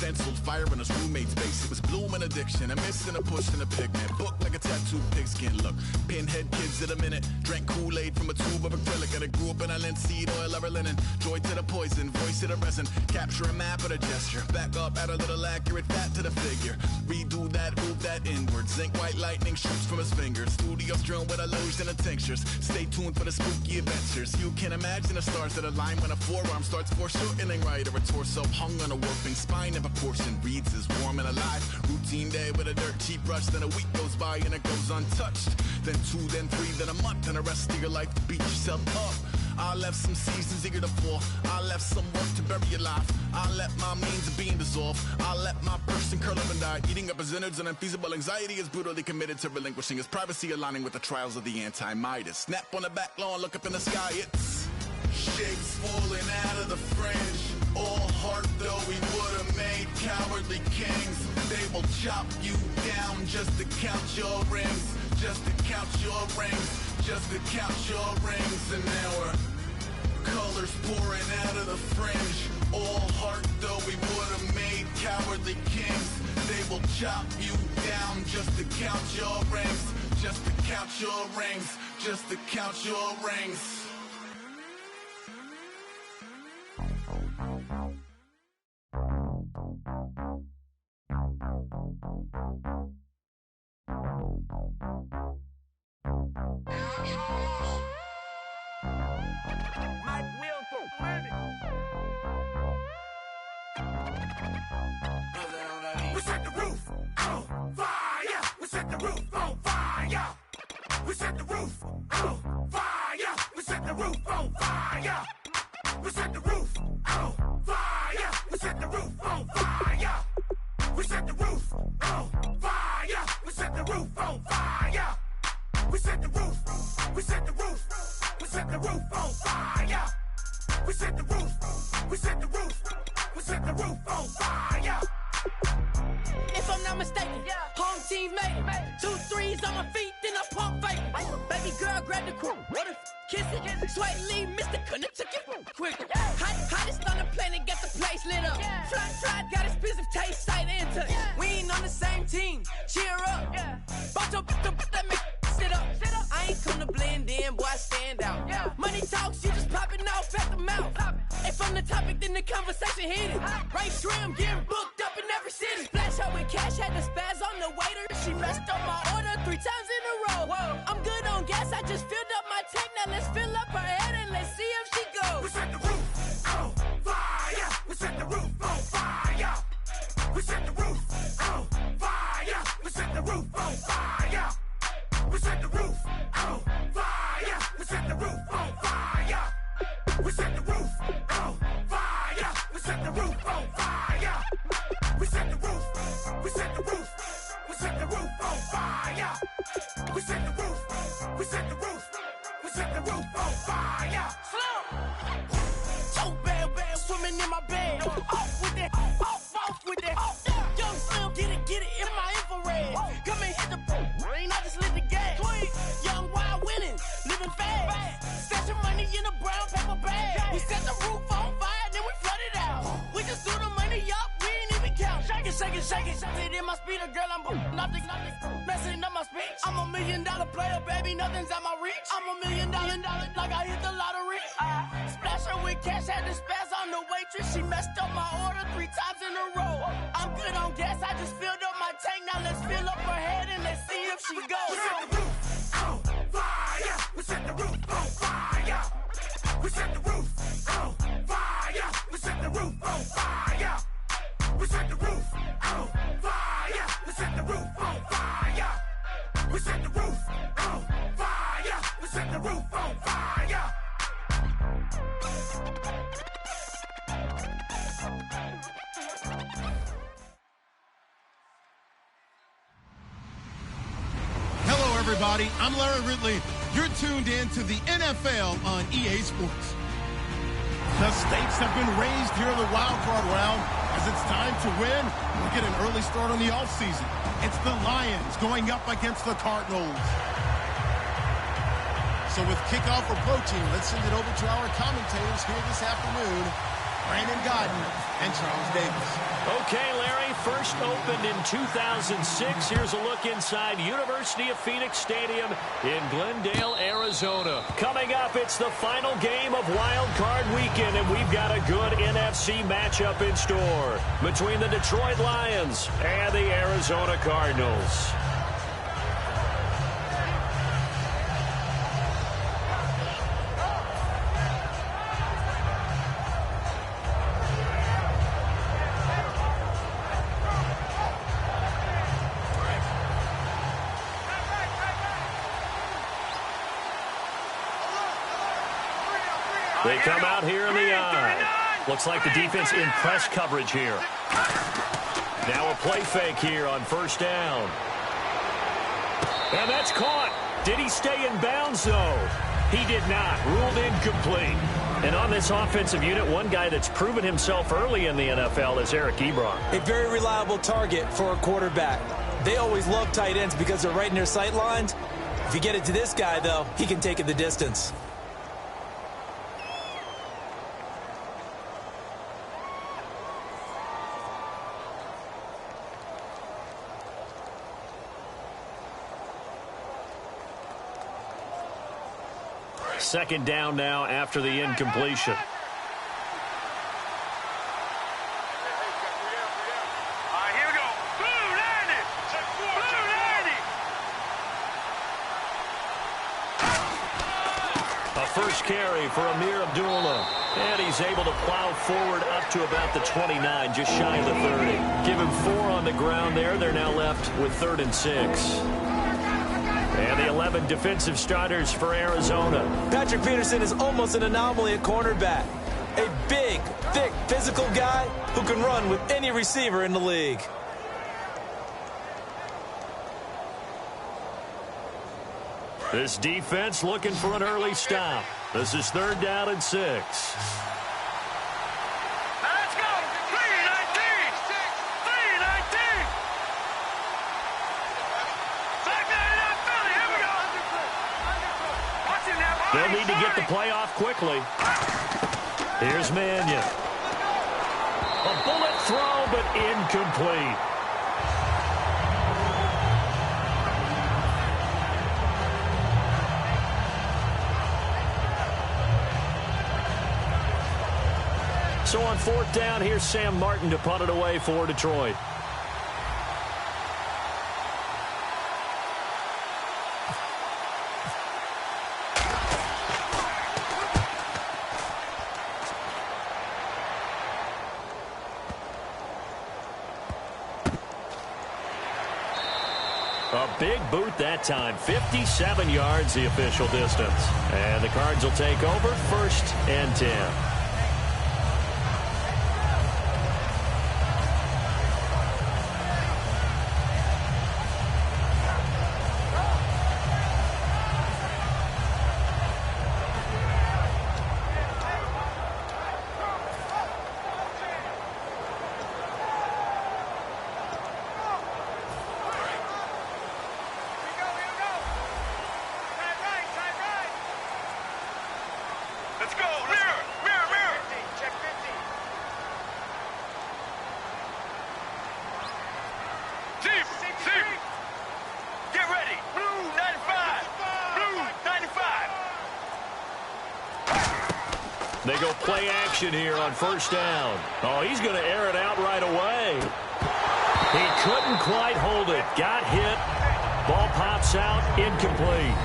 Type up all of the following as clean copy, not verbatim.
stenciled fire in his roommate's face. It was bloom and addiction, a miss and a push and a pigment. Book like a tattooed pigskin look. Pinhead kids at a minute. Drank Kool-Aid from a tube of acrylic. And I grew up in a linseed oil or a linen. Joy to the poison, voice to the resin. Capture a map at a gesture. Back up, add a little accurate fat to the figure. Redo that, move that inward. Zinc white lightning shoots from his fingers. Studio strewn with a lotion and tinctures. Stay tuned for the spooky adventures. You can imagine the stars that align when a forearm starts foreshortening right, or a torso hung on a warping spine of a portion reads as warm and alive. Routine day with a dirt cheap brush, then a week goes by and it goes untouched. Then 2, then 3, then a month, and the rest of your life to beat yourself up. I left some seasons eager to fall. I left some work to bury your life. I let my means of being dissolve. I let my person curl up and die. Eating up his innards and unfeasible anxiety is brutally committed to relinquishing his privacy, aligning with the trials of the anti-Midas. Snap on the back lawn, look up in the sky, it's shapes falling out of the fringe. All heart though we would've made cowardly kings. They will chop you down just to count your rings. Just to count your rings. Just to count your rings. And now we're colors pouring out of the fringe. All heart though we would've made cowardly kings. They will chop you down just to count your rings. Just to count your rings. Just to count your rings. Mike Wilson, we set the roof on fire. We set the roof on fire. We set the roof on fire. We set the roof on fire. We set the roof on fire. We set the roof on fire. We set the roof on fire. We set the roof on fire. We set the roof. We set the roof. We set the roof on fire. We set the roof. We set the roof. We set the roof on fire. If I'm not mistaken, home team made it. 2 3s on my feet, then I pump fake. Baby girl grab the crew, what if kiss it? Sweat leave, Mr. Couldn't took it quick. Hottest on the planet, got the place lit up. Fly, got expensive taste, sight and touch. We ain't on the same team, cheer up. Boto, that make sit up. I ain't come to blend in, boy, I stand out. Money talks, you just popping off at the mouth. If I'm the topic, then the conversation heated. Right trim, getting booked up in every city. Splash her with cash, had the spaz on the waiter. She messed up my order 3 times in a row. I'm good on gas, I just filled up my tank. Now let's fill up her head and let's see if she goes. We set the roof on fire. We set the roof on fire. We set the roof on fire. We set the roof on fire. We set the roof on fire. We set the roof on fire. We set the roof on fire. We set the roof on fire. We set the roof. We set the roof. We set the roof on fire. We set the roof. We set the roof. We set the roof on fire. So bad, swimming in my bed. Off with that, off with that. Young Slim, get it in my infrared. Come and hit the rain, I just lit the gas. Young wild winning, living fast. Stashing money in a brown paper bag. We set the roof on fire, then we flood it out. We just threw the money up, we ain't even count. Shake it. It in my speeder, girl, I'm nothing, messing up my speech. I'm $1 million player, baby, nothing's at my reach. I'm $1 million, like I hit the lottery. Splash her with cash, had the spaz on the waitress. She messed up my order 3 times in a row. I'm good on gas, I just filled up my tank. Now let's fill up her head and let's see if she goes. We set the roof on fire. We set the roof on fire. We set the roof on fire. We set the roof on fire. We set the roof on fire. We set the roof on fire. We set the roof on fire. We set the roof on fire. Hello, everybody. I'm Larry Ridley. You're tuned in to the NFL on EA Sports. The stakes have been raised here in the wild card round as it's time to win or get an early start on the offseason. It's the Lions going up against the Cardinals. So with kickoff approaching, let's send it over to our commentators here this afternoon. Brandon Gaudin and Charles Davis. Okay, Larry, first opened in 2006. Here's a look inside University of Phoenix Stadium in Glendale, Arizona. Coming up, it's the final game of Wild Card Weekend, and we've got a good NFC matchup in store between the Detroit Lions and the Arizona Cardinals. They come out here in the eye. Looks like the defense in press coverage here. Now a play fake here on first down. And that's caught. Did he stay in bounds, though? He did not. Ruled incomplete. And on this offensive unit, one guy that's proven himself early in the NFL is Eric Ebron. A very reliable target for a quarterback. They always love tight ends because they're right in their sight lines. If you get it to this guy, though, he can take it the distance. Second down now after the incompletion. Here we go. Blue 90. Blue 90. A first carry for Amir Abdullah. And he's able to plow forward up to about the 29, just shy of the 30. Give him 4 on the ground there. They're now left with 3rd and 6. And the 11 defensive starters for Arizona. Patrick Peterson is almost an anomaly at cornerback. A big, thick, physical guy who can run with any receiver in the league. This defense looking for an early stop. This is 3rd down and 6. Let's go. 319. 319. They'll need to get the play off quickly. Here's Mannion. A bullet throw, but incomplete. So on 4th down, here's Sam Martin to punt it away for Detroit. A big boot that time. 57 yards the official distance. And the Cards will take over 1st and 10. Let's go. Mirror. Mirror. Mirror. Check 50. Team. Team. Get ready. Blue 95. Blue 95. They go play action here on 1st down. Oh, he's going to air it out right away. He couldn't quite hold it. Got hit. Ball pops out. Incomplete.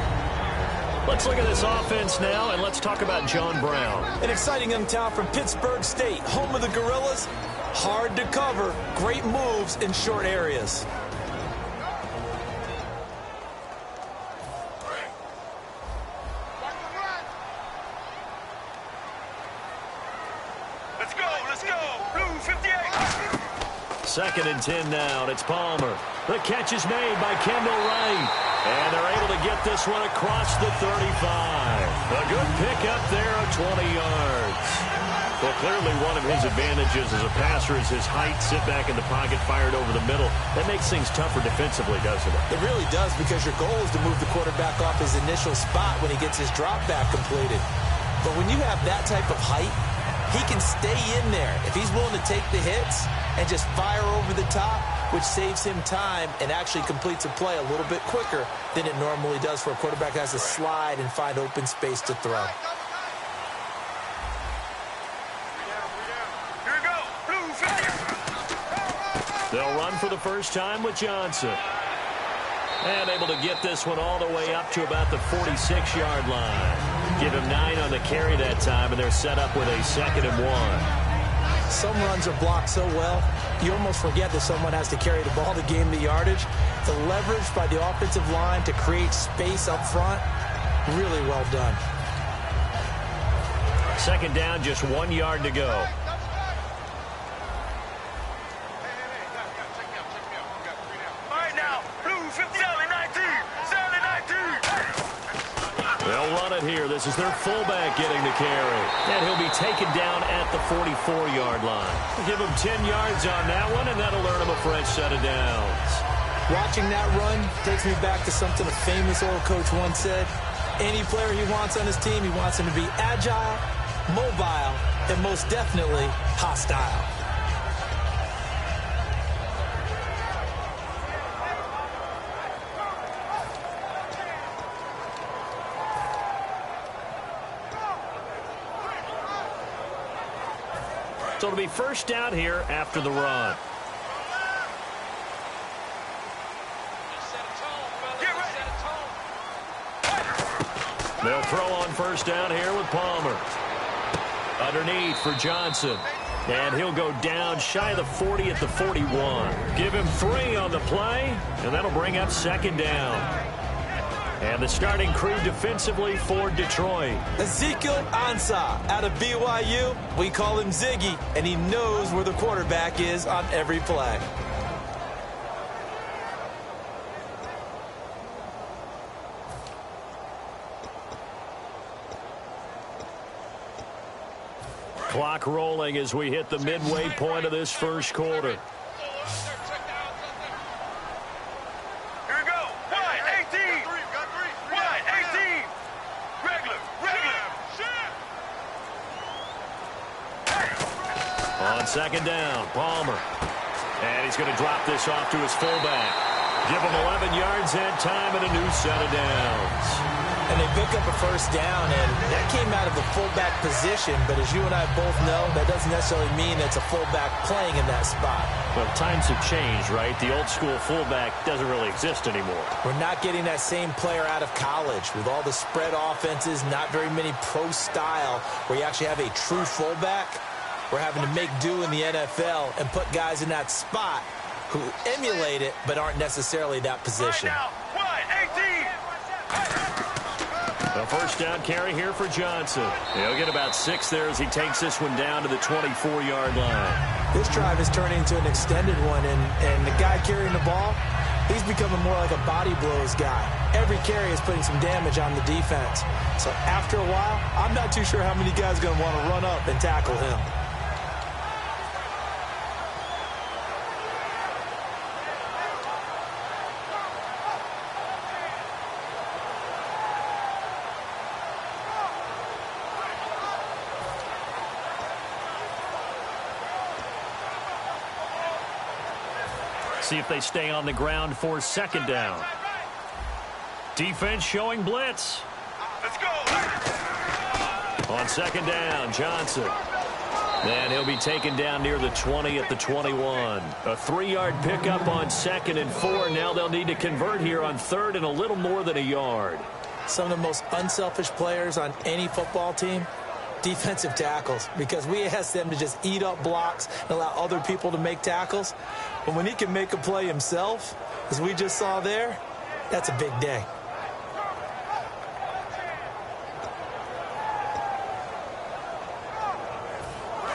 Let's look at this offense now, and let's talk about John Brown. An exciting young talent from Pittsburgh State, home of the Gorillas. Hard to cover, great moves in short areas. Let's go. Let's go. Blue 58. 2nd and 10 now, and it's Palmer. The catch is made by Kendall Wright. And they're able to get this one across the 35. A good pickup there of 20 yards. Well, clearly one of his advantages as a passer is his height. Sit back in the pocket, fired over the middle. That makes things tougher defensively, doesn't it? It really does, because your goal is to move the quarterback off his initial spot when he gets his drop back completed. But when you have that type of height, he can stay in there if he's willing to take the hits and just fire over the top, which saves him time and actually completes a play a little bit quicker than it normally does for a quarterback that has to slide and find open space to throw. They'll run for the first time with Johnson. And able to get this one all the way up to about the 46-yard line. Give him 9 on the carry that time, and they're set up with a 2nd and 1. Some runs are blocked so well, you almost forget that someone has to carry the ball to gain the yardage. The leverage by the offensive line to create space up front, really well done. 2nd down, just 1 yard to go. They'll run it here. This is their fullback getting the carry. And he'll be taken down at the 44-yard line. Give him 10 yards on that one, and that'll earn him a fresh set of downs. Watching that run takes me back to something a famous old coach once said. Any player he wants on his team, he wants him to be agile, mobile, and most definitely hostile. So it'll be first down here after the run. They'll throw on first down here with Palmer. Underneath for Johnson. And he'll go down shy of the 40 at the 41. Give him 3 on the play, and that'll bring up 2nd down. And the starting crew defensively for Detroit. Ezekiel Ansah out of BYU. We call him Ziggy, and he knows where the quarterback is on every play. Clock rolling as we hit the midway point of this first quarter. On 2nd down, Palmer. And he's going to drop this off to his fullback. Give him 11 yards that time and a new set of downs. And they pick up a first down, and that came out of the fullback position. But as you and I both know, that doesn't necessarily mean it's a fullback playing in that spot. Well, times have changed, right? The old school fullback doesn't really exist anymore. We're not getting that same player out of college with all the spread offenses, not very many pro style where you actually have a true fullback. We're having to make do in the NFL and put guys in that spot who emulate it but aren't necessarily that position. A first down carry here for Johnson. He'll get about 6 there as he takes this one down to the 24-yard line. This drive has turned into an extended one, and the guy carrying the ball, he's becoming more like a body blows guy. Every carry is putting some damage on the defense. So after a while, I'm not too sure how many guys are going to want to run up and tackle him. See if they stay on the ground for 2nd down. Defense showing blitz. Let's go. On 2nd down, Johnson. And he'll be taken down near the 20 at the 21. A 3-yard pickup on 2nd and 4. Now they'll need to convert here on 3rd and a little more than a yard. Some of the most unselfish players on any football team, defensive tackles, because we ask them to just eat up blocks and allow other people to make tackles. But when he can make a play himself, as we just saw there, that's a big day.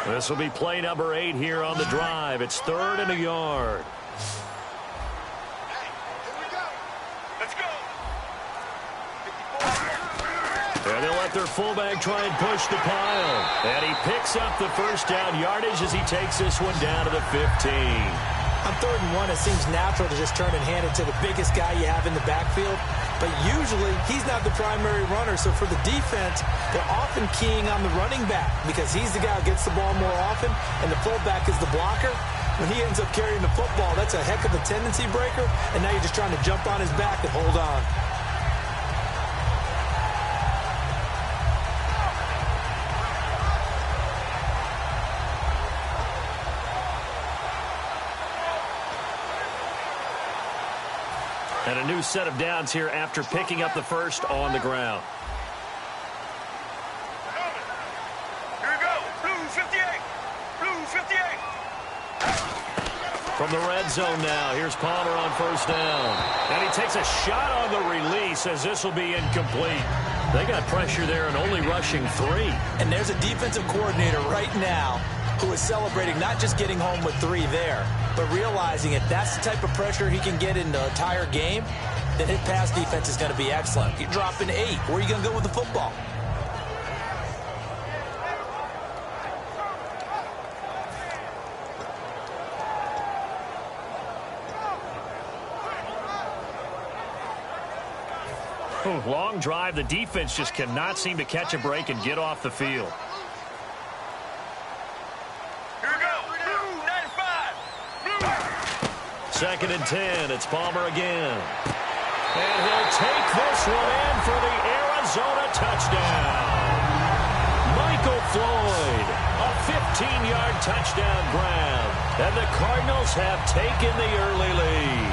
This will be play number 8 here on the drive. It's 3rd and a yard. And they'll let their fullback try and push the pile. And he picks up the first down yardage as he takes this one down to the 15. On 3rd and 1, it seems natural to just turn and hand it to the biggest guy you have in the backfield. But usually, he's not the primary runner. So for the defense, they're often keying on the running back because he's the guy who gets the ball more often, and the fullback is the blocker. When he ends up carrying the football, that's a heck of a tendency breaker, and now you're just trying to jump on his back and hold on. And a new set of downs here after picking up the first on the ground. Here we go. Blue 58. Blue 58. From the red zone now, here's Palmer on 1st down. And he takes a shot on the release as this will be incomplete. They got pressure there and only rushing 3. And there's a defensive coordinator right now who is celebrating not just getting home with 3 there, but realizing if that's the type of pressure he can get in the entire game, then his pass defense is going to be excellent. You're dropping 8. Where are you going to go with the football? Long drive. The defense just cannot seem to catch a break and get off the field. Here we go. Blue 95. Blue. 2nd and 10. It's Palmer again. And he'll take this one in for the Arizona touchdown. Michael Floyd, a 15-yard touchdown grab. And the Cardinals have taken the early lead.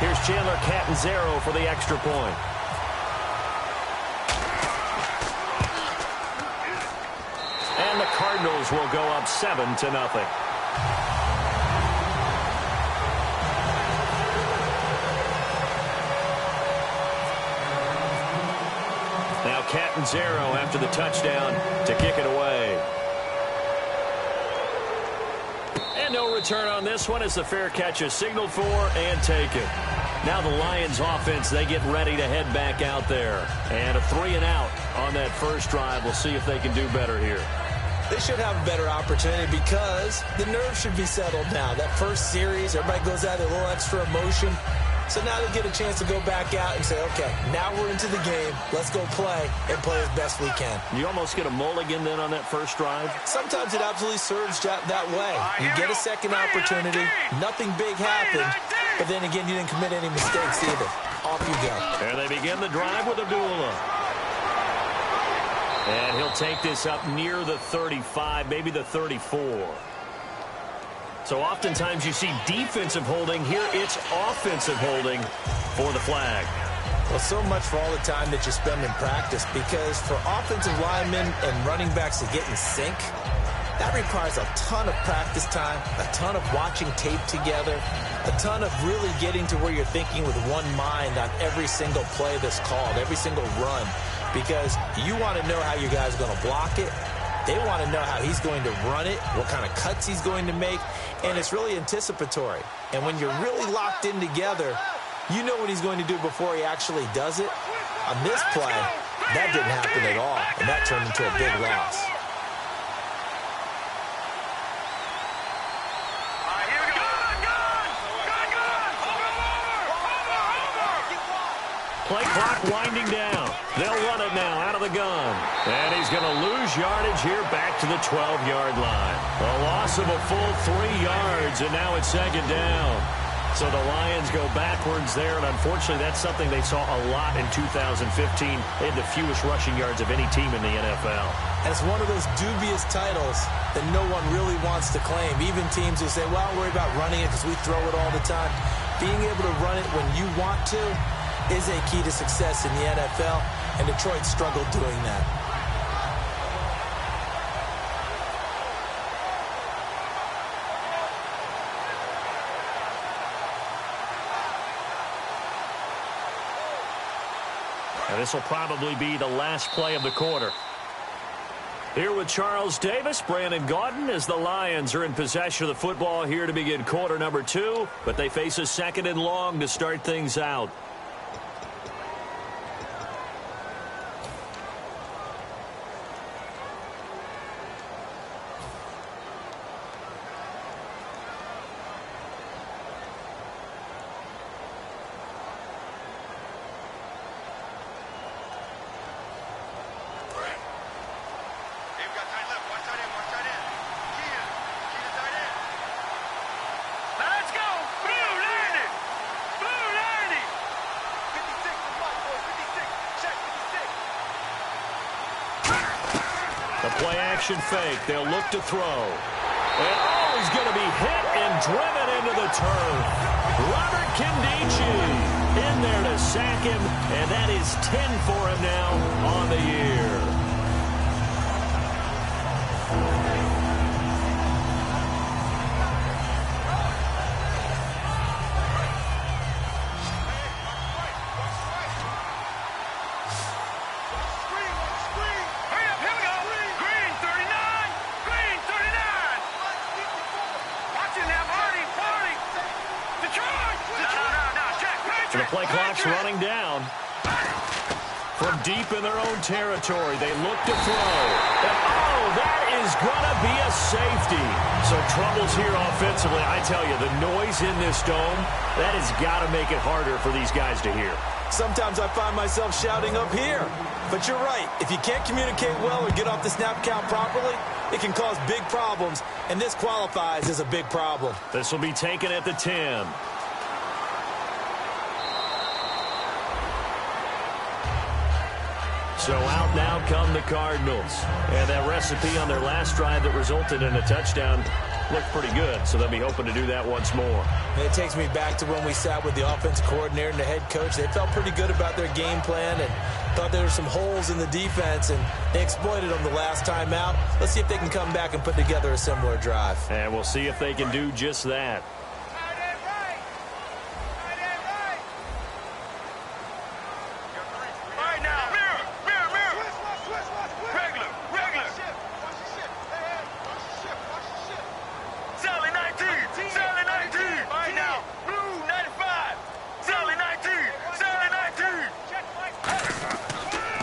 Here's Chandler Catanzaro for the extra point. And the Cardinals will go up 7-0. Now Catanzaro after the touchdown to kick it away. And no return on this one as the fair catch is signaled for and taken. Now the Lions offense, they get ready to head back out there. And a 3-and-out on that first drive. We'll see if they can do better here. They should have a better opportunity because the nerves should be settled now. That first series, everybody goes out with a little extra emotion. So now they get a chance to go back out and say, okay, now we're into the game. Let's go play and play as best we can. You almost get a mulligan then on that first drive? Sometimes it absolutely serves that way. You get a second opportunity. Nothing big happened. But then again, you didn't commit any mistakes either. Off you go. And they begin the drive with Abdullah. And he'll take this up near the 35, maybe the 34. So oftentimes you see defensive holding. Here it's offensive holding for the flag. Well, so much for all the time that you spend in practice, because for offensive linemen and running backs to get in sync, that requires a ton of practice time, a ton of watching tape together, a ton of really getting to where you're thinking with one mind on every single play that's called, every single run, because you want to know how your guy's going to block it. They want to know how he's going to run it, what kind of cuts he's going to make, and it's really anticipatory. And when you're really locked in together, you know what he's going to do before he actually does it. On this play, that didn't happen at all, and that turned into a big loss. Play clock winding down. They'll run it now out of the gun. And he's going to lose yardage here back to the 12-yard line. A loss of a full 3 yards, and now it's 2nd down. So the Lions go backwards there, and unfortunately that's something they saw a lot in 2015. They had the fewest rushing yards of any team in the NFL. And it's one of those dubious titles that no one really wants to claim. Even teams who say, well, worry about running it because we throw it all the time. Being able to run it when you want to is a key to success in the NFL, and Detroit struggled doing that. And this will probably be the last play of the quarter. Here with Charles Davis, Brandon Gaudin, as the Lions are in possession of the football here to begin quarter number 2, but they face a 2nd and long to start things out. The play-action fake. They'll look to throw. And, oh, he's going to be hit and driven into the turf. Robert Nkemdiche in there to sack him, and that is 10 for him now on the year. The play clock's running down. From deep in their own territory, they look to throw. And, oh, that is going to be a safety. So troubles here offensively. I tell you, the noise in this dome, that has got to make it harder for these guys to hear. Sometimes I find myself shouting up here. But you're right. If you can't communicate well or get off the snap count properly, it can cause big problems. And this qualifies as a big problem. This will be taken at the 10. So out now come the Cardinals. And that recipe on their last drive that resulted in a touchdown looked pretty good. So they'll be hoping to do that once more. And it takes me back to when we sat with the offensive coordinator and the head coach. They felt pretty good about their game plan and thought there were some holes in the defense, and they exploited them the last time out. Let's see if they can come back and put together a similar drive. And we'll see if they can do just that.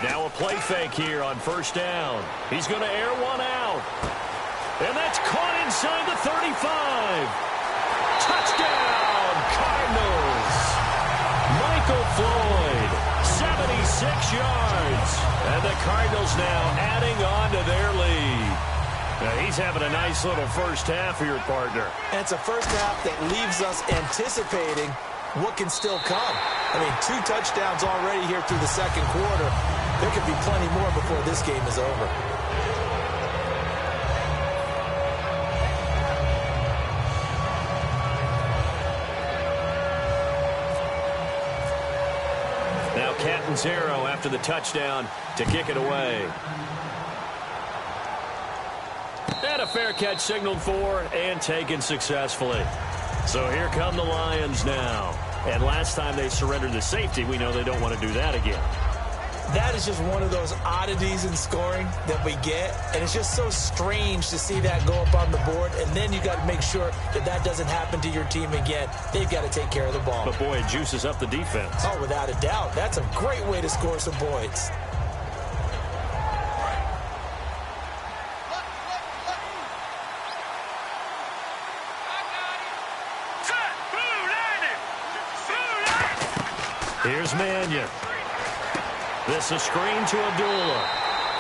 Now a play fake here on first down. He's going to air one out. And that's caught inside the 35. Touchdown, Cardinals. Michael Floyd, 76 yards. And the Cardinals now adding on to their lead. Now he's having a nice little first half here, partner. And it's a first half that leaves us anticipating what can still come. I mean, 2 touchdowns already here through the second quarter. There could be plenty more before this game is over. Now Catanzaro after the touchdown to kick it away. And a fair catch signaled for and taken successfully. So here come the Lions now. And last time they surrendered the safety, we know they don't want to do that again. That is just one of those oddities in scoring that we get. And it's just so strange to see that go up on the board. And then you got to make sure that that doesn't happen to your team again. They've got to take care of the ball. But, boy, it juices up the defense. Oh, without a doubt. That's a great way to score some points. Here's Mannion. This a screen to Abdullah.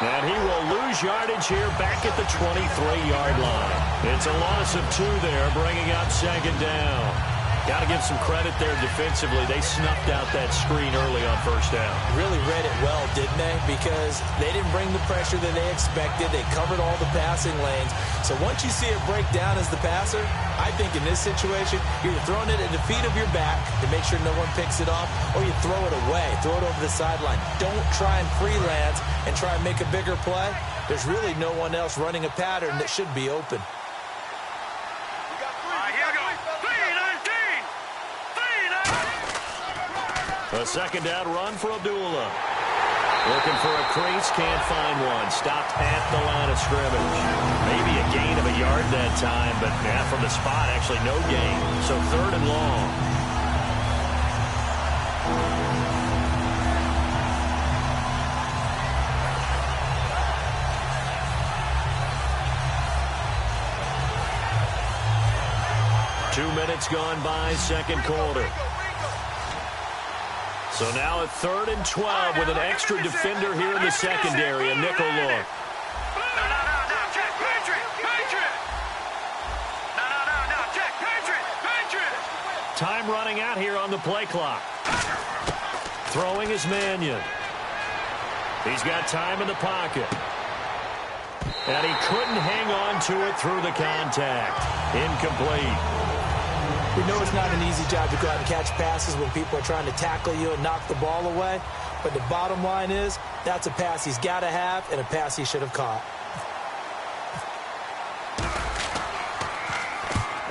And he will lose yardage here back at the 23-yard line. It's a loss of 2 there, bringing up second down. Got to give some credit there defensively. They snuffed out that screen early on first down. Really read it well, didn't they? Because they didn't bring the pressure that they expected. They covered all the passing lanes. So once you see it break down as the passer, I think in this situation, you're throwing it at the feet of your back to make sure no one picks it off, or you throw it away, throw it over the sideline. Don't try and freelance and try and make a bigger play. There's really no one else running a pattern that should be open. A second down run for Abdullah. Looking for a crease, can't find one. Stopped at the line of scrimmage. Maybe a gain of a yard that time, but from the spot, actually no gain. So 3rd and long. Two minutes gone by, second quarter. So now at 3rd and 12 with an extra defender here in the secondary, a nickel look. Time running out here on the play clock. Throwing is Mannion. He's got time in the pocket. And he couldn't hang on to it through the contact. Incomplete. We know it's not an easy job to go out and catch passes when people are trying to tackle you and knock the ball away. But the bottom line is, that's a pass he's got to have and a pass he should have caught.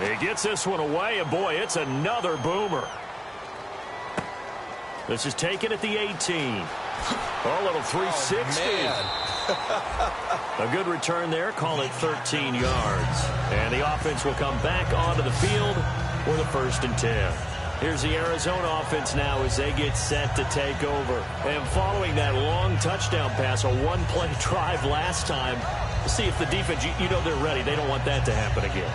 He gets this one away, and boy, it's another boomer. This is taken at the 18. Oh, a little 360. A good return there. Call it 13 yards. And the offense will come back onto the field with a 1st and 10. Here's the Arizona offense now as they get set to take over. And following that long touchdown pass, a one-play drive last time, see if the defense, you know they're ready. They don't want that to happen again.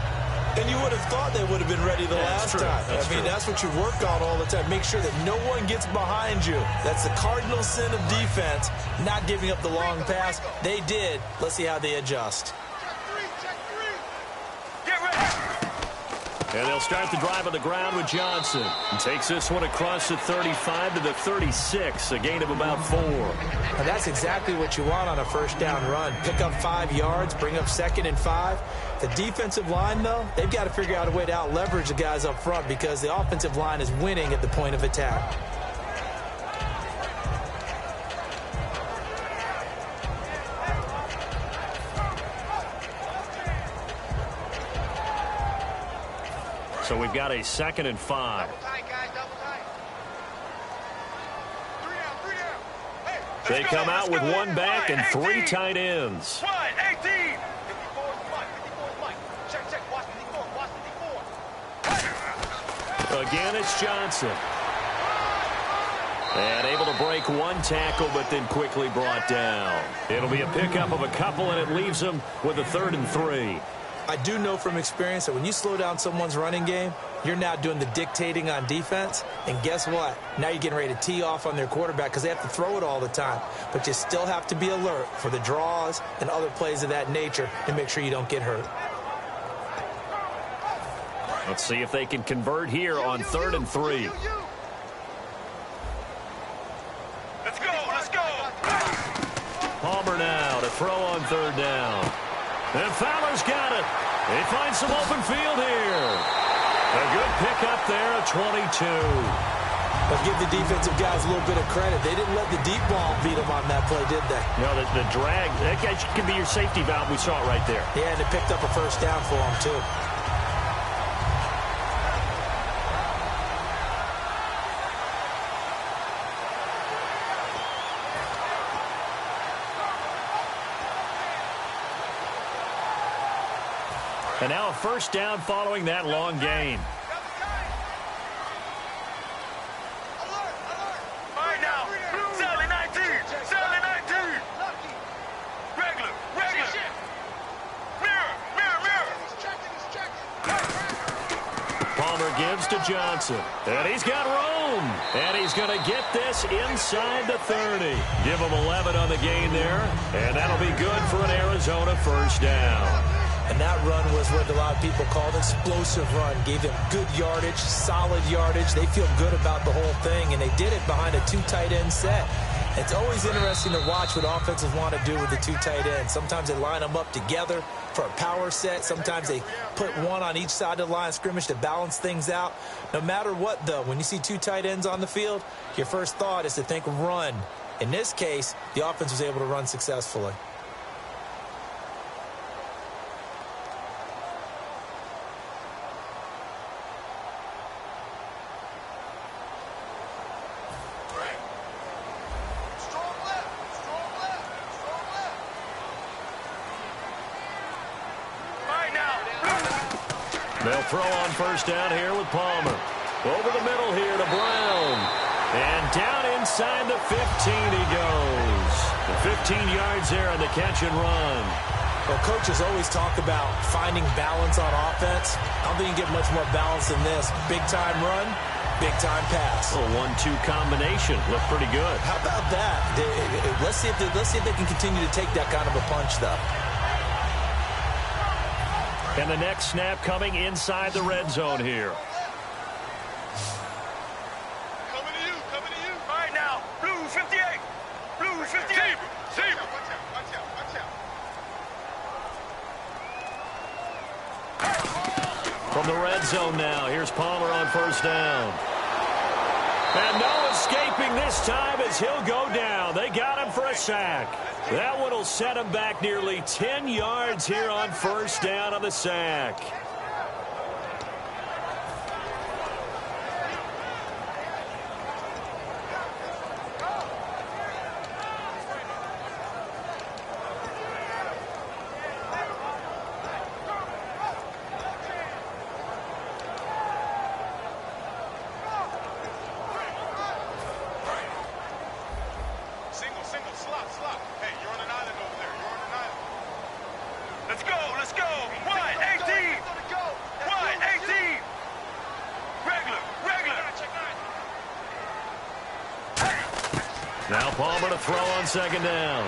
And you would have thought they would have been ready the last time. That's what you work on all the time. Make sure that no one gets behind you. That's the cardinal sin of defense, not giving up the long pass. They did. Let's see how they adjust. And they'll start the drive on the ground with Johnson. He takes this one across the 35 to the 36, a gain of about 4. And that's exactly what you want on a 1st down run. Pick up 5 yards, bring up 2nd and 5. The defensive line, though, they've got to figure out a way to out-leverage the guys up front because the offensive line is winning at the point of attack. So we've got a 2nd and 5. They come out with one back and 3 tight ends. Again, it's Johnson. And able to break one tackle, but then quickly brought down. It'll be a pickup of a couple, and it leaves them with a 3rd and 3. I do know from experience that when you slow down someone's running game, you're now doing the dictating on defense. And guess what? Now you're getting ready to tee off on their quarterback because they have to throw it all the time. But you still have to be alert for the draws and other plays of that nature to make sure you don't get hurt. Let's see if they can convert here on 3rd and 3. Let's go. Palmer now to throw on 3rd down. And Fowler's got it. He finds some open field here. A good pickup there at 22. But give the defensive guys a little bit of credit. They didn't let the deep ball beat them on that play, did they? No, the drag, that could be your safety valve. We saw it right there. Yeah, and it picked up a 1st down for them, too. And now a 1st down following that long gain. All right now, Sally 19. Regular. Mirror. Palmer gives to Johnson. And he's got room. And he's going to get this inside the 30. Give him 11 on the gain there. And that'll be good for an Arizona 1st down. And that run was what a lot of people called explosive run. Gave them good yardage, solid yardage. They feel good about the whole thing, and they did it behind a 2 tight end set. It's always interesting to watch what offenses want to do with the 2 tight ends. Sometimes they line them up together for a power set. Sometimes they put one on each side of the line of scrimmage to balance things out. No matter what, though, when you see 2 tight ends on the field, your first thought is to think run. In this case, the offense was able to run successfully. They'll throw on 1st down here with Palmer. Over the middle here to Brown. And down inside the 15 he goes. 15 yards there on the catch and run. Well, coaches always talk about finding balance on offense. I don't think you can get much more balance than this. Big-time run, big-time pass. A 1-2 combination. Looked pretty good. How about that? Let's see if they can continue to take that kind of a punch, though. And the next snap coming inside the red zone here. Coming to you. All right now, Blues 58. Zebra. Watch out. from the red zone now. Here's Palmer on first down. And no escaping this time as he'll go down. They got him for a sack. That one will set him back nearly 10 yards here on first down on the sack. Now Palmer to throw on second down.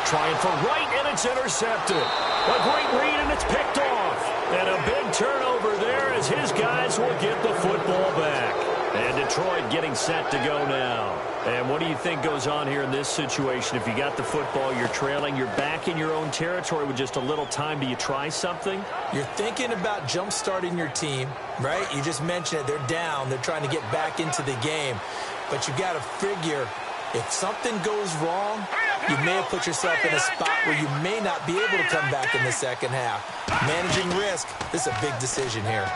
Trying for right, and it's intercepted. A great read, and it's picked off. And a big turnover there as his guys will get the football back. And Detroit getting set to go now. And what do you think goes on here in this situation? If you got the football, you're trailing, you're back in your own territory with just a little time. Do you try something? You're thinking about jump-starting your team, right? You just mentioned it. They're down. They're trying to get back into the game. But you got to figure, if something goes wrong, you may have put yourself in a spot where you may not be able to come back in the second half. Managing risk, this is a big decision here.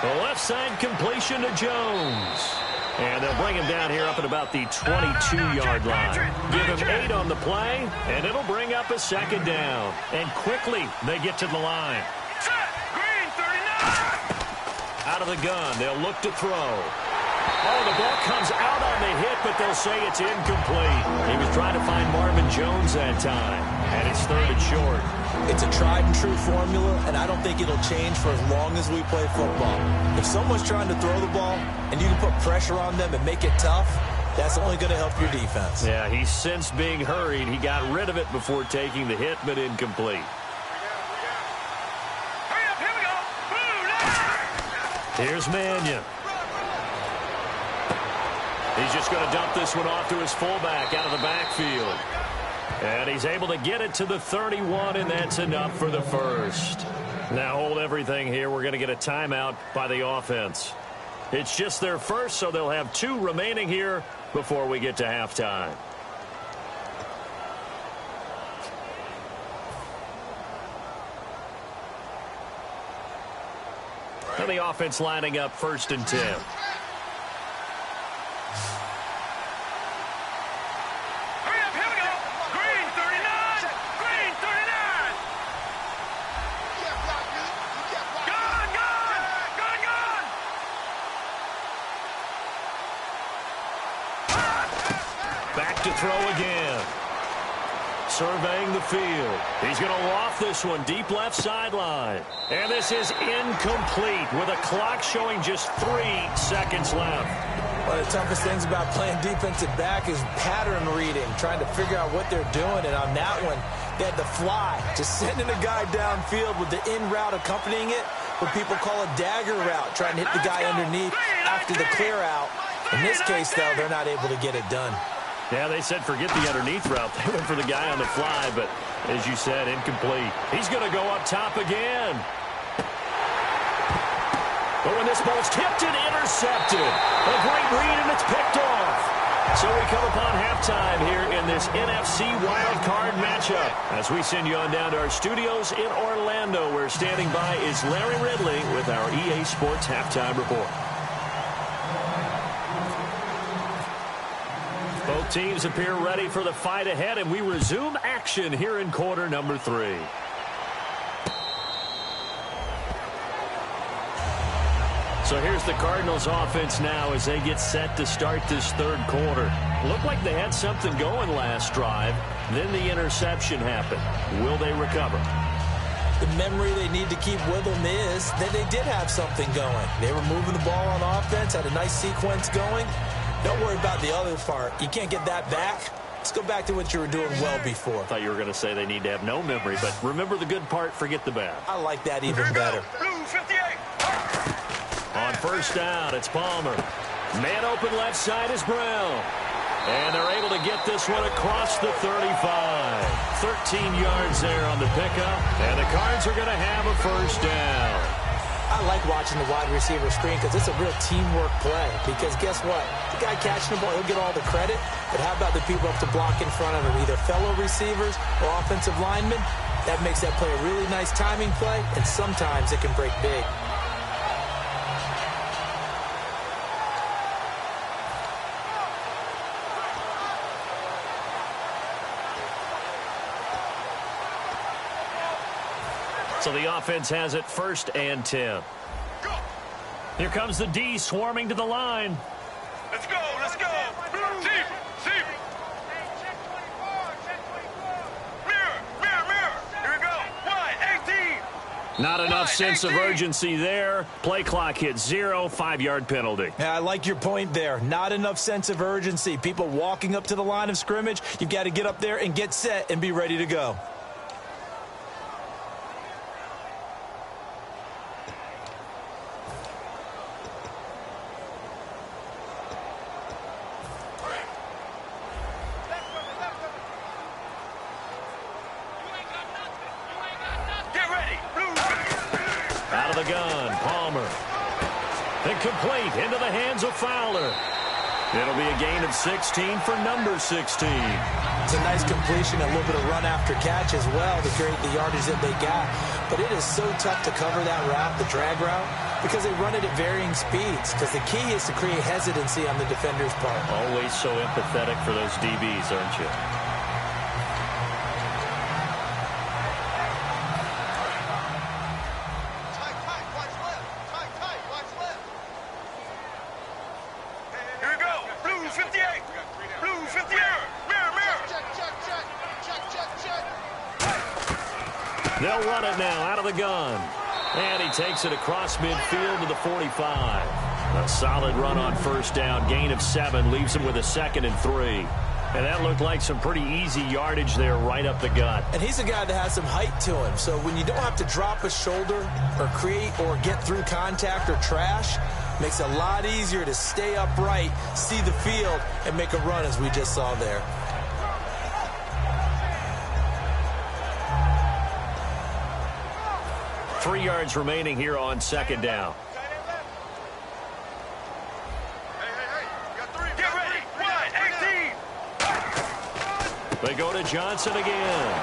The left side completion to Jones. And they'll bring him down here up at about the 22-yard line. Give him 8 on the play, and it'll bring up a second down. And quickly, they get to the line. Out of the gun, they'll look to throw. Oh, the ball comes out on the hit, but they'll say it's incomplete. He was trying to find Marvin Jones that time, and it's third and short. It's a tried-and-true formula, and I don't think it'll change for as long as we play football. If someone's trying to throw the ball, and you can put pressure on them and make it tough, that's only going to help your defense. Yeah, he's since being hurried. He got rid of it before taking the hit, but incomplete. Here's Mannion. He's just going to dump this one off to his fullback out of the backfield. And he's able to get it to the 31, and that's enough for the first. Now hold everything here. We're going to get a timeout by the offense. It's just their first, so they'll have 2 remaining here before we get to halftime. And the offense lining up 1st and 10. Throw again. Surveying the field. He's going to loft this one deep left sideline. And this is incomplete with a clock showing just 3 seconds left. One of the toughest things about playing defensive back is pattern reading, trying to figure out what they're doing. And on that one, they had to fly, just sending a guy downfield with the in route accompanying it, what people call a dagger route, trying to hit the guy underneath after the clear out. In this case, though, they're not able to get it done. Yeah, they said forget the underneath route. They went for the guy on the fly, but as you said, incomplete. He's going to go up top again. But when this ball's tipped and intercepted, a great read, and it's picked off. So we come upon halftime here in this NFC Wild Card matchup. As we send you on down to our studios in Orlando, where standing by is Larry Ridley with our EA Sports Halftime Report. Both teams appear ready for the fight ahead, and we resume action here in quarter number 3. So here's the Cardinals offense now as they get set to start this third quarter. Looked like they had something going last drive. Then the interception happened. Will they recover? The memory they need to keep with them is that they did have something going. They were moving the ball on offense, had a nice sequence going. Don't worry about the other part. You can't get that back. Let's go back to what you were doing well before. I thought you were going to say they need to have no memory, but remember the good part, forget the bad. I like that even better. Blue 58. On first down, it's Palmer. Man open left side is Brown. And they're able to get this one across the 35. 13 yards there on the pickup. And the Cards are going to have a first down. I like watching the wide receiver screen because it's a real teamwork play. Because guess what? The guy catching the ball, he'll get all the credit. But how about the people up to block in front of him, either fellow receivers or offensive linemen? That makes that play a really nice timing play, and sometimes it can break big. So the offense has it 1st and 10. Here comes the D swarming to the line. Let's go, let's go. See. Mirror. Here we go. 1-18. Not enough sense of urgency there. Play clock hit 0, 5-yard penalty. Yeah, I like your point there. Not enough sense of urgency. People walking up to the line of scrimmage. You've got to get up there and get set and be ready to go. The gun, Palmer. Incomplete, into the hands of Fowler. It'll be a gain of 16 for number 16. It's a nice completion, a little bit of run after catch as well to create the yardage that they got. But it is so tough to cover that route, the drag route, because they run it at varying speeds. Because the key is to create hesitancy on the defender's part. Always so empathetic for those DBs, aren't you? They'll run it now out of the gun. And he takes it across midfield to the 45. A solid run on 1st down. Gain of 7 leaves him with a 2nd and 3. And that looked like some pretty easy yardage there right up the gut. And he's a guy that has some height to him. So when you don't have to drop a shoulder or create or get through contact or trash, makes it a lot easier to stay upright, see the field, and make a run as we just saw there. Three yards remaining here on 2nd down. Get ready. 1-18. They go to Johnson again.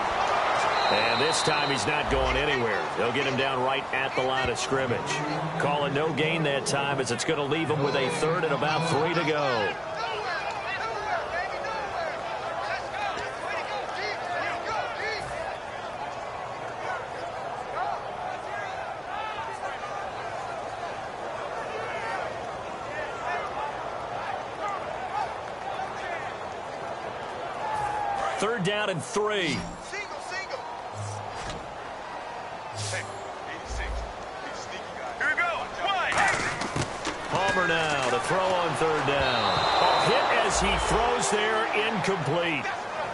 And this time he's not going anywhere. They'll get him down right at the line of scrimmage. Calling no gain that time as it's going to leave him with a 3rd and about 3 to go. Third down and 3. Single. Hey, 86. He's sneaky guy. Here we go. 1-8. Palmer now to throw on 3rd down. A hit as he throws there, incomplete.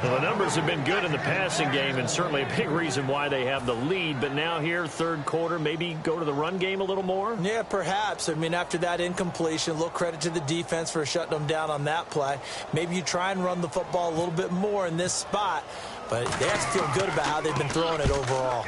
Well, the numbers have been good in the passing game and certainly a big reason why they have the lead. But now here, 3rd quarter, maybe go to the run game a little more? Yeah, perhaps. I mean, after that incompletion, a little credit to the defense for shutting them down on that play. Maybe you try and run the football a little bit more in this spot. But they have to feel good about how they've been throwing it overall.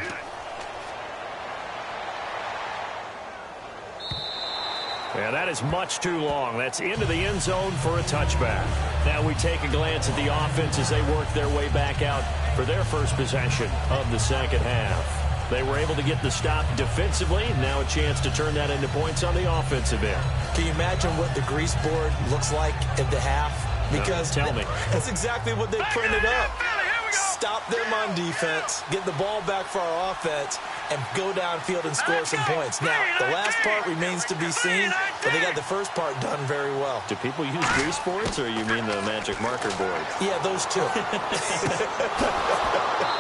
Yeah, that is much too long. That's into the end zone for a touchback. Now we take a glance at the offense as they work their way back out for their first possession of the 2nd half. They were able to get the stop defensively. Now a chance to turn that into points on the offensive end. Can you imagine what the grease board looks like at the half? Because tell me. That's exactly what they printed up. Stop them on defense, get the ball back for our offense, and go downfield and score some points. Now, the last part remains to be seen, but they got the first part done very well. Do people use grease boards, or you mean the magic marker board? Yeah, those two.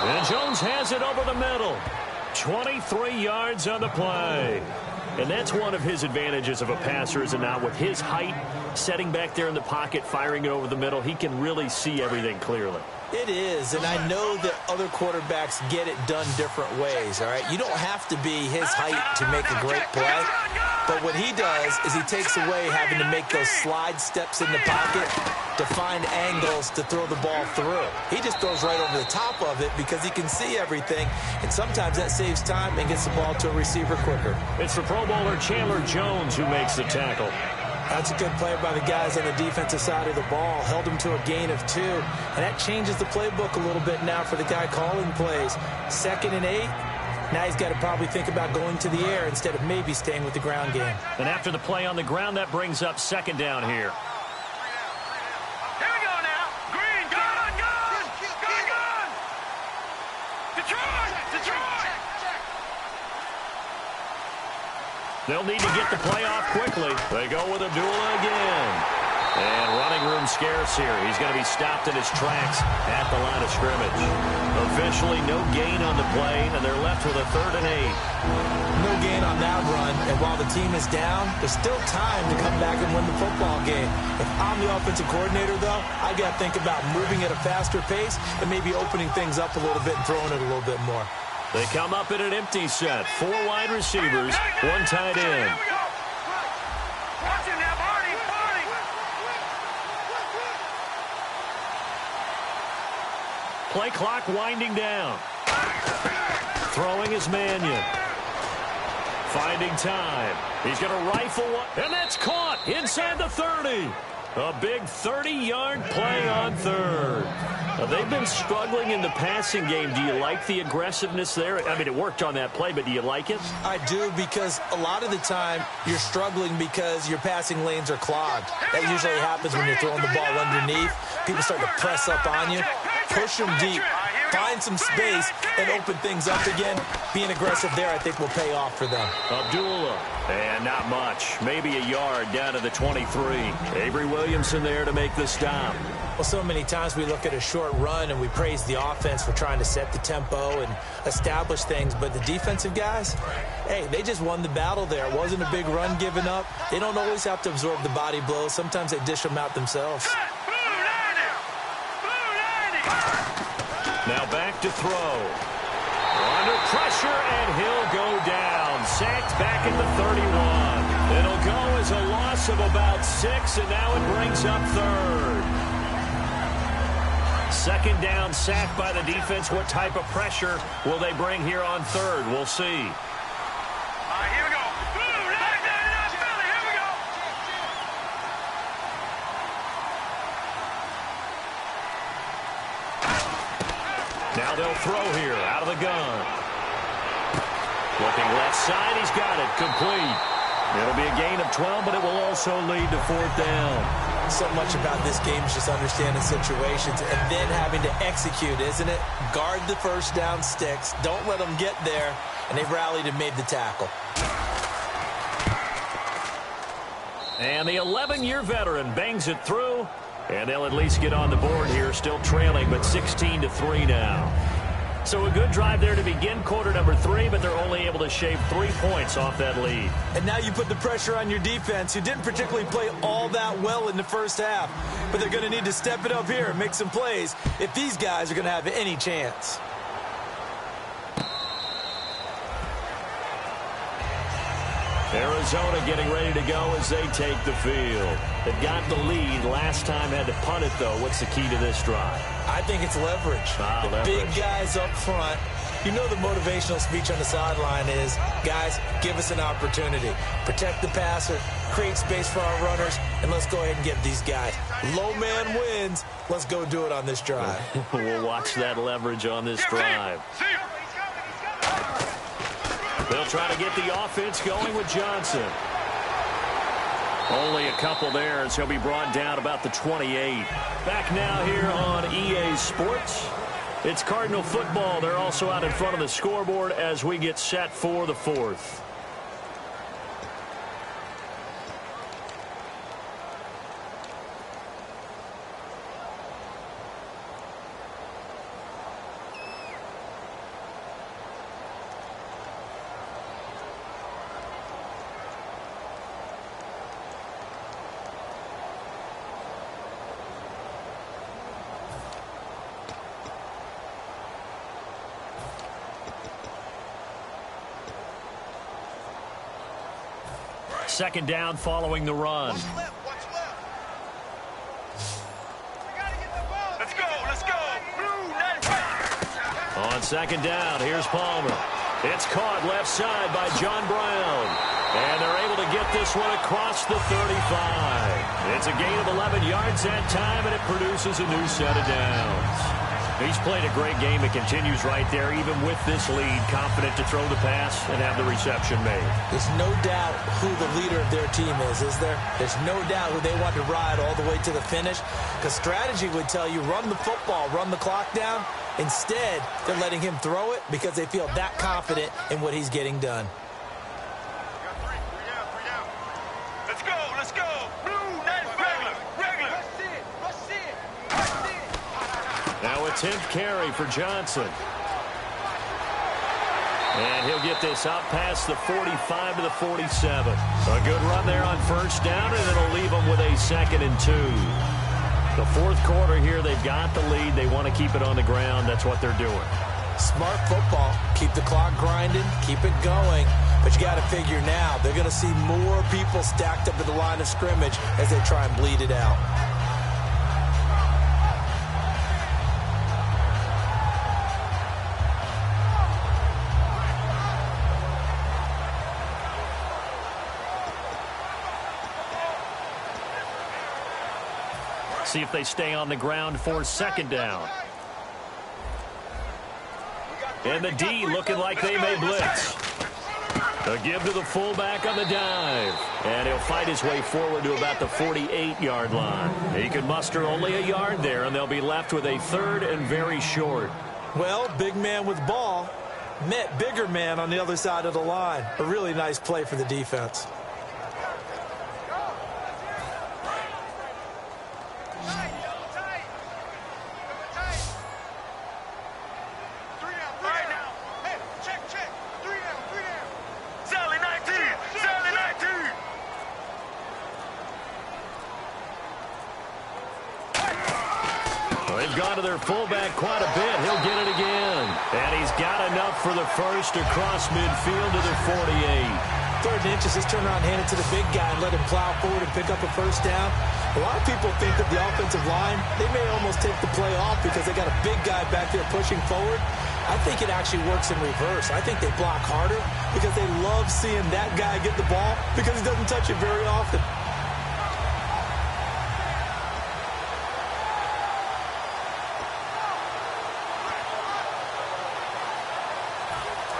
And Jones has it over the middle. 23 yards on the play. And that's one of his advantages of a passer, is it not? With his height, setting back there in the pocket, firing it over the middle, he can really see everything clearly. It is, and I know that other quarterbacks get it done different ways, all right? You don't have to be his height to make a great play, but what he does is he takes away having to make those slide steps in the pocket to find angles to throw the ball through. He just throws right over the top of it because he can see everything, and sometimes that saves time and gets the ball to a receiver quicker. It's the Pro Bowler Chandler Jones who makes the tackle. That's a good play by the guys on the defensive side of the ball. Held him to a gain of 2, and that changes the playbook a little bit now for the guy calling plays. 2nd and 8. Now he's got to probably think about going to the air instead of maybe staying with the ground game. And after the play on the ground, that brings up 2nd down here. Here we go now. Green, gun! Detroit! They'll need to get the play off quickly. They go with Abdullah again. And running room scarce here. He's going to be stopped in his tracks at the line of scrimmage. Officially no gain on the play, and they're left with a 3rd and 8. No gain on that run, and while the team is down, there's still time to come back and win the football game. If I'm the offensive coordinator, though, I got to think about moving at a faster pace and maybe opening things up a little bit and throwing it a little bit more. They come up in an empty set. 4 wide receivers, 1 tight end. Play clock winding down. Throwing is Mannion. Finding time. He's going to rifle one, and that's caught inside the 30. A big 30-yard play on 3rd. They've been struggling in the passing game. Do you like the aggressiveness there? I mean, it worked on that play, but do you like it? I do, because a lot of the time you're struggling because your passing lanes are clogged. That usually happens when you're throwing the ball underneath. People start to press up on you. Push them deep. Find some space and open things up again. Being aggressive there, I think, will pay off for them. Abdullah. And not much. Maybe a yard down to the 23. Avery Williamson there to make the stop. Well, so many times we look at a short run and we praise the offense for trying to set the tempo and establish things. But the defensive guys, hey, they just won the battle there. It wasn't a big run given up. They don't always have to absorb the body blows. Sometimes they dish them out themselves. Now back to throw. Under pressure, and he'll go down. Sacked back at the 31. It'll go as a loss of about 6, and now it brings up 3rd. 2nd down, sack by the defense. What type of pressure will they bring here on 3rd? We'll see. Here we go. Here we go. Now they'll throw here out of the gun. Looking left side, he's got it. Complete. It'll be a gain of 12, but it will also lead to 4th down. So much about this game is just understanding situations and then having to execute, isn't it? Guard the first down sticks. Don't let them get there. And they've rallied and made the tackle. And the 11-year veteran bangs it through. And they'll at least get on the board here, still trailing, but 16-3 now. So a good drive there to begin quarter number 3, but they're only able to shave 3 points off that lead. And now you put the pressure on your defense, who didn't particularly play all that well in the first half. But they're going to need to step it up here and make some plays if these guys are going to have any chance. Arizona getting ready to go as they take the field. They've got the lead. Last time had to punt it, though. What's the key to this drive? I think it's leverage. The big guys up front. You know the motivational speech on the sideline is, guys, give us an opportunity. Protect the passer, create space for our runners, and let's go ahead and get these guys. Low man wins. Let's go do it on this drive. We'll watch that leverage on this drive. They'll try to get the offense going with Johnson. Only a couple there as he'll be brought down about the 28. Back now here on EA Sports. It's Cardinal football. They're also out in front of the scoreboard as we get set for the 4th. Second down following the run. On second down, here's Palmer. It's caught left side by John Brown. And they're able to get this one across the 35. It's a gain of 11 yards that time, and it produces a new set of downs. He's played a great game. It continues right there, even with this lead, confident to throw the pass and have the reception made. There's no doubt who the leader of their team is there? There's no doubt who they want to ride all the way to the finish, because strategy would tell you run the football, run the clock down. Instead, they're letting him throw it because they feel that confident in what he's getting done. Let's go. Blue, nice, regular. Now a 10th carry for Johnson. And he'll get this out past the 45 to the 47. A good run there on first down, and it'll leave them with a 2nd and 2. The fourth quarter here, they've got the lead. They want to keep it on the ground. That's what they're doing. Smart football. Keep the clock grinding. Keep it going. But you got to figure now, they're going to see more people stacked up at the line of scrimmage as they try and bleed it out. See if they stay on the ground for second down. And the D looking like they may blitz. A give to the fullback on the dive. And he'll fight his way forward to about the 48-yard line. He can muster only a yard there, and they'll be left with a 3rd and very short. Well, big man with ball met bigger man on the other side of the line. A really nice play for the defense. Fullback quite a bit. He'll get it again. And he's got enough for the first across midfield to the 48. 3rd and inches, just turn around and hand it to the big guy and let him plow forward and pick up a first down. A lot of people think that the offensive line, they may almost take the play off because they got a big guy back there pushing forward. I think it actually works in reverse. I think they block harder because they love seeing that guy get the ball because he doesn't touch it very often.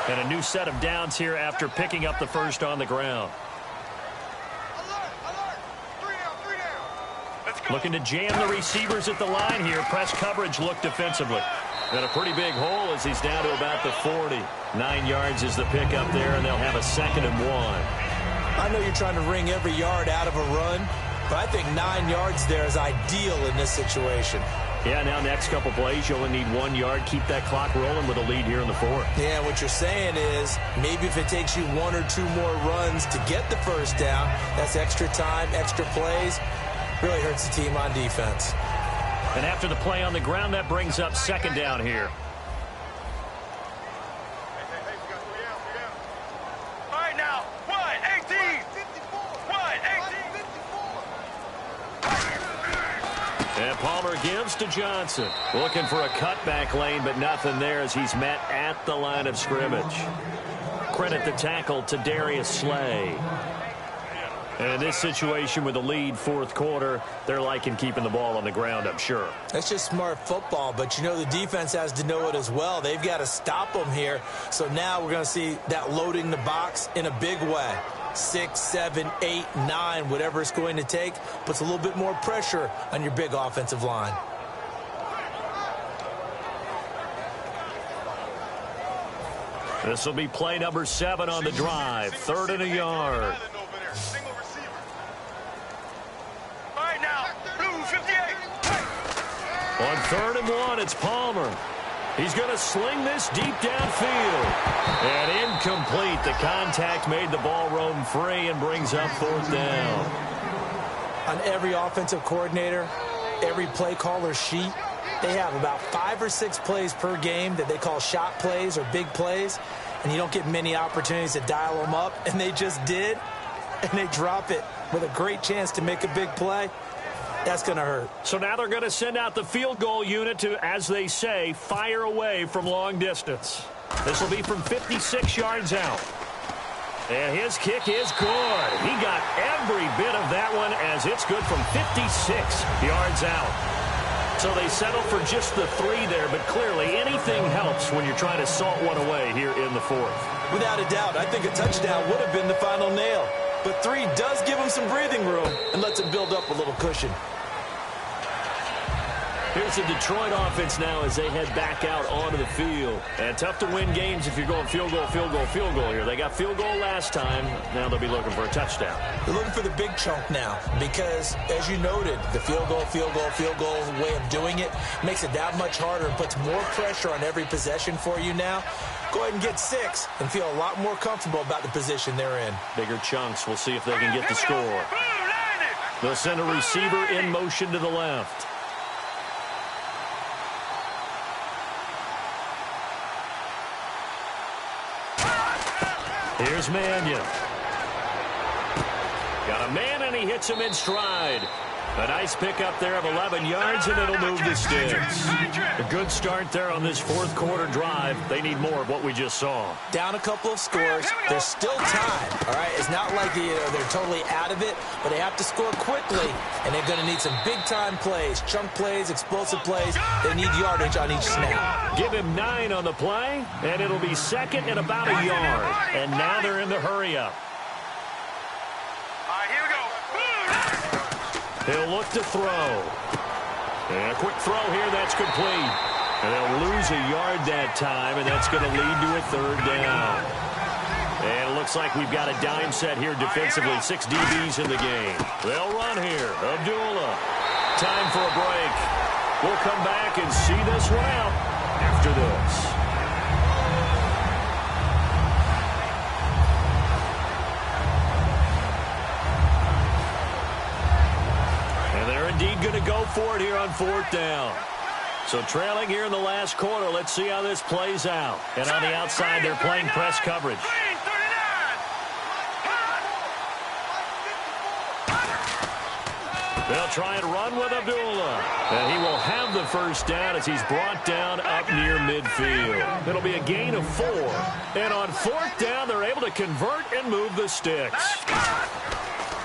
And a new set of downs here after picking up the first on the ground. Looking to jam the receivers at the line here. Press coverage look defensively. And a pretty big hole as he's down to about the 40. 9 yards is the pickup there, and they'll have a 2nd and 1. I know you're trying to wring every yard out of a run, but I think 9 yards there is ideal in this situation. Yeah, now next couple plays, you only need 1 yard. Keep that clock rolling with a lead here in the 4th. Yeah, what you're saying is maybe if it takes you 1 or 2 more runs to get the first down, that's extra time, extra plays. Really hurts the team on defense. And after the play on the ground, that brings up second down here. All right, now, 1-18. 1-18. And Palmer gives to Johnson. Looking for a cutback lane, but nothing there as he's met at the line of scrimmage. Credit the tackle to Darius Slay. And in this situation with the lead, 4th quarter, they're liking keeping the ball on the ground, I'm sure. That's just smart football, but you know the defense has to know it as well. They've got to stop them here. So now we're going to see that loading the box in a big way. 6, 7, 8, 9, whatever it's going to take, puts a little bit more pressure on your big offensive line. This will be play number 7 on the drive. 3rd and a yard. On 3rd and 1, it's Palmer. He's going to sling this deep downfield. And incomplete. The contact made the ball roam free and brings up 4th down. On every offensive coordinator, every play caller sheet, they have about 5 or 6 plays per game that they call shot plays or big plays. And you don't get many opportunities to dial them up. And they just did. And they drop it with a great chance to make a big play. That's going to hurt. So now they're going to send out the field goal unit to, as they say, fire away from long distance. This will be from 56 yards out. And his kick is good. He got every bit of that one as it's good from 56 yards out. So they settle for just the 3 there, but clearly anything helps when you're trying to salt one away here in the 4th. Without a doubt, I think a touchdown would have been the final nail. But 3 does give him some breathing room and lets him build up a little cushion. Here's the Detroit offense now as they head back out onto the field. And tough to win games if you're going field goal, field goal, field goal here. They got field goal last time. Now they'll be looking for a touchdown. They're looking for the big chunk now because, as you noted, the field goal, field goal, field goal way of doing it makes it that much harder and puts more pressure on every possession for you now. Go ahead and get 6 and feel a lot more comfortable about the position they're in. Bigger chunks. We'll see if they can get the score. They'll send a receiver in motion to the left. Here's Mannion. Got a man, and he hits him in stride. A nice pickup there of 11 yards, and it'll move the sticks. A good start there on this 4th quarter drive. They need more of what we just saw. Down a couple of scores. There's still time, all right? It's not like they're totally out of it, but they have to score quickly, and they're going to need some big-time plays, chunk plays, explosive plays. They need yardage on each snap. Give him 9 on the play, and it'll be 2nd and about a yard. And now they're in the hurry-up. He'll look to throw. And a quick throw here, that's complete. And they'll lose a yard that time, and that's going to lead to a 3rd down. And it looks like we've got a dime set here defensively. 6 DBs in the game. They'll run here. Abdullah. Time for a break. We'll come back and see this one out after this. Going to go for it here on 4th down. So trailing here in the last quarter. Let's see how this plays out. And on the outside, they're playing press coverage. They'll try and run with Abdullah. And he will have the 1st down as he's brought down up near midfield. It'll be a gain of 4. And on 4th down, they're able to convert and move the sticks.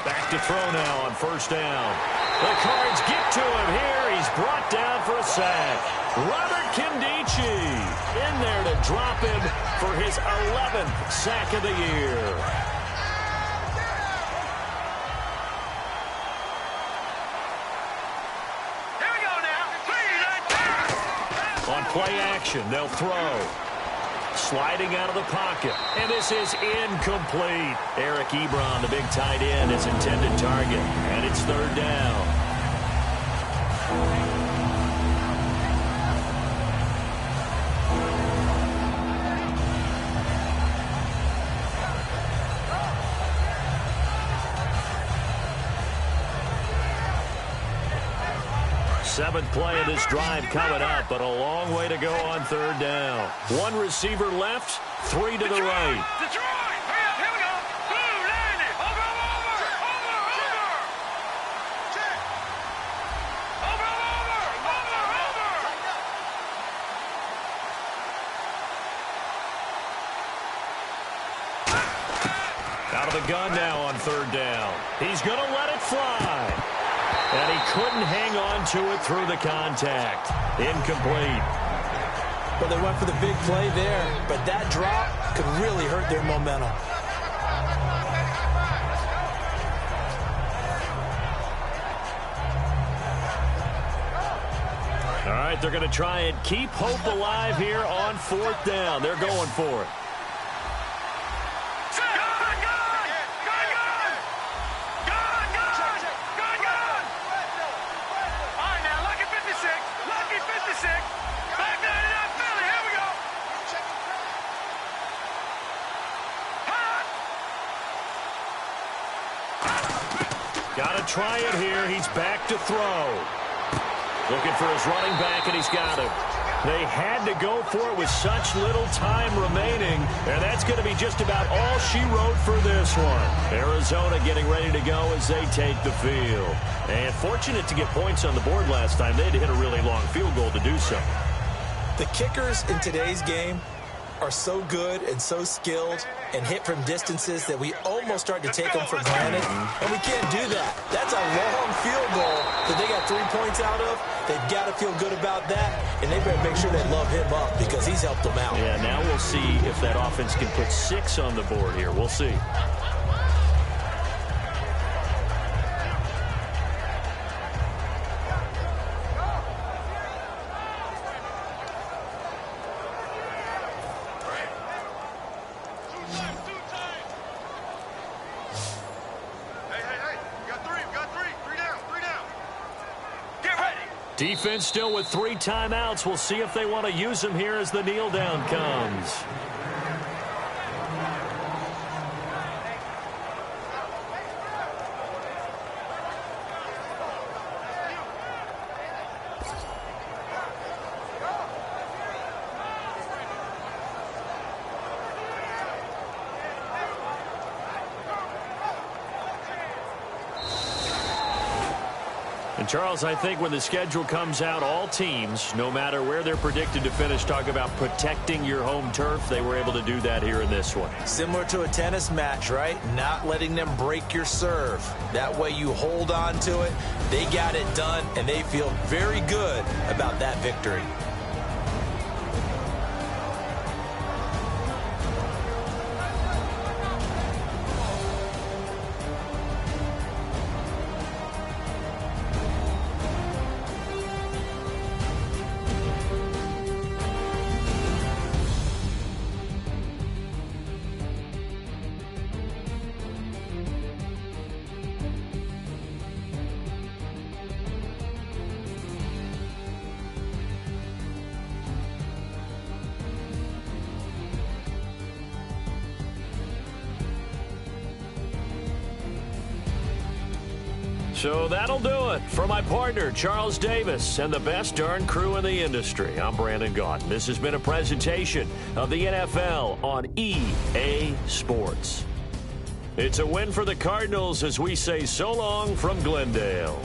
Back to throw now on 1st down. The Cards get to him here. He's brought down for a sack. Robert Nkemdiche in there to drop him for his 11th sack of the year. Here we go now. On play action, they'll throw. Sliding out of the pocket. And this is incomplete. Eric Ebron, the big tight end, is intended target. And it's 3rd down. Seventh play of this drive coming up, but a long way to go on 3rd down. 1 receiver left, 3 to the right. Detroit! Hurry up, here we go! Blue, land it! Over! Check! Over! Out of the gun now on 3rd down. He's going to let it fly. And he couldn't hang on to it through the contact. Incomplete. Well, they went for the big play there, but that drop could really hurt their momentum. All right, they're going to try and keep hope alive here on 4th down. They're going for it. Got to try it here. He's back to throw. Looking for his running back, and he's got him. They had to go for it with such little time remaining, and that's going to be just about all she wrote for this one. Arizona getting ready to go as they take the field. And fortunate to get points on the board last time. They had to hit a really long field goal to do so. The kickers in today's game are so good and so skilled and hit from distances that we almost start to take them for granted, and we can't do that. That's a long field goal that they got 3 points out of. They've got to feel good about that, and they better make sure they love him up because he's helped them out. Yeah, now we'll see if that offense can put 6 on the board here. We'll see. Defense still with 3 timeouts. We'll see if they want to use them here as the kneel down comes. Charles, I think when the schedule comes out, all teams, no matter where they're predicted to finish, talk about protecting your home turf. They were able to do that here in this one. Similar to a tennis match, right? Not letting them break your serve. That way you hold on to it. They got it done, and they feel very good about that victory. So that'll do it for my partner, Charles Davis, and the best darn crew in the industry. I'm Brandon Gaudin. This has been a presentation of the NFL on EA Sports. It's a win for the Cardinals as we say so long from Glendale.